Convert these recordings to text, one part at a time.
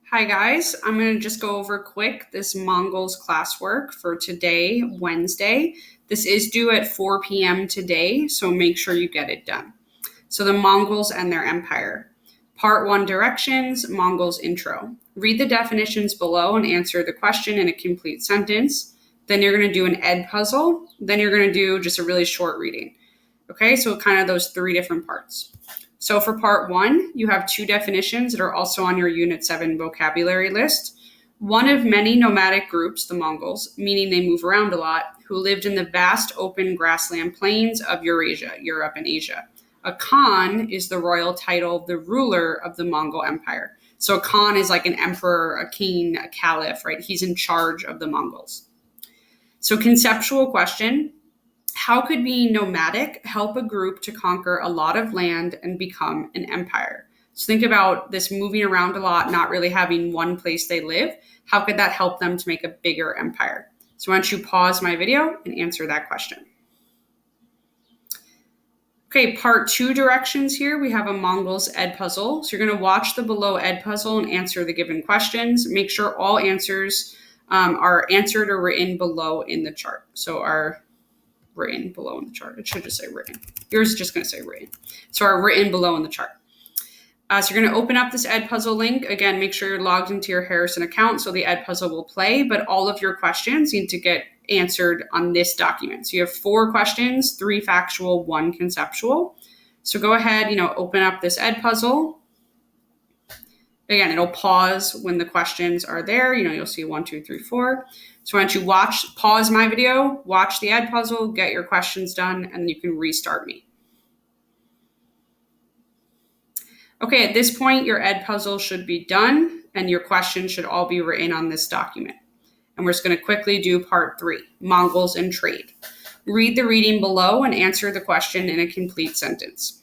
Hi guys, I'm going to just go over quick this Mongols classwork for today, Wednesday. This is due at 4 p.m. today, so make sure you get it done. So the Mongols and their empire. Part 1 directions, Mongols intro. Read the definitions below and answer the question in a complete sentence. Then you're going to do an Edpuzzle. Then you're going to do just a really short reading. Okay, so kind of those 3 different parts. So for part 1, you have 2 definitions that are also on your Unit 7 vocabulary list. One of many nomadic groups, the Mongols, meaning they move around a lot, who lived in the vast open grassland plains of Eurasia, Europe and Asia. A Khan is the royal title of the ruler of the Mongol Empire. So a Khan is like an emperor, a king, a caliph, right? He's in charge of the Mongols. So conceptual question. How could being nomadic help a group to conquer a lot of land and become an empire? So think about this moving around a lot, not really having one place they live. How could that help them to make a bigger empire? So why don't you pause my video and answer that question. Okay, part 2 directions here. We have a Mongols Edpuzzle. So you're going to watch the below Edpuzzle and answer the given questions. Make sure all answers are answered or written below in the chart. So our written below in the chart. It should just say written. Yours is just going to say written. So are written below in the chart. So you're going to open up this Edpuzzle link. Again, make sure you're logged into your Harrison account so the Edpuzzle will play, but all of your questions need to get answered on this document. So you have 4 questions, 3 factual, 1 conceptual. So go ahead, open up this Edpuzzle. Again, it'll pause when the questions are there. You'll see 1, 2, 3, 4. So why don't you pause my video, watch the Edpuzzle, get your questions done, and then you can restart me. Okay, at this point, your Edpuzzle should be done, and your questions should all be written on this document. And we're just going to quickly do part 3, Mongols and trade. Read the reading below and answer the question in a complete sentence.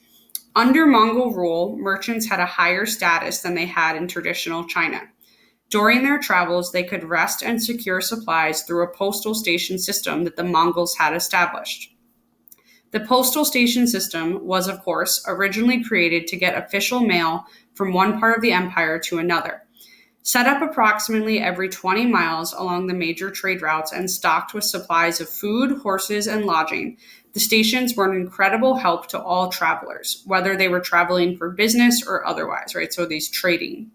Under Mongol rule, merchants had a higher status than they had in traditional China. During their travels, they could rest and secure supplies through a postal station system that the Mongols had established. The postal station system was, of course, originally created to get official mail from one part of the empire to another. Set up approximately every 20 miles along the major trade routes and stocked with supplies of food, horses, and lodging, the stations were an incredible help to all travelers, whether they were traveling for business or otherwise, right? So these trading.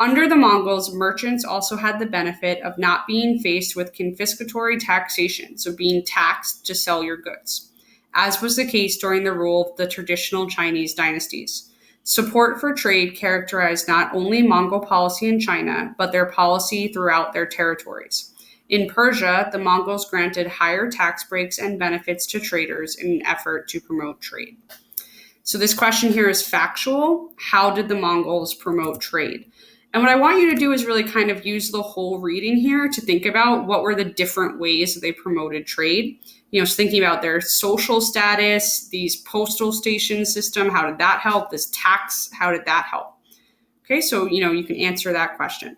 Under the Mongols, merchants also had the benefit of not being faced with confiscatory taxation, so being taxed to sell your goods, as was the case during the rule of the traditional Chinese dynasties. Support for trade characterized not only Mongol policy in China, but their policy throughout their territories. In Persia, the Mongols granted higher tax breaks and benefits to traders in an effort to promote trade. So this question here is factual. How did the Mongols promote trade? And what I want you to do is really kind of use the whole reading here to think about what were the different ways that they promoted trade. So thinking about their social status, these postal station system, how did that help? This tax, how did that help? Okay, so, you can answer that question.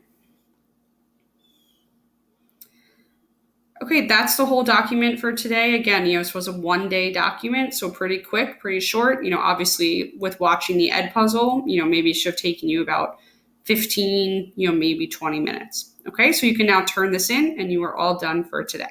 Okay, that's the whole document for today. Again, this was a 1-day document, so pretty quick, pretty short. Obviously with watching the Edpuzzle, maybe it should have taken you about 15, maybe 20 minutes. Okay, so you can now turn this in and you are all done for today.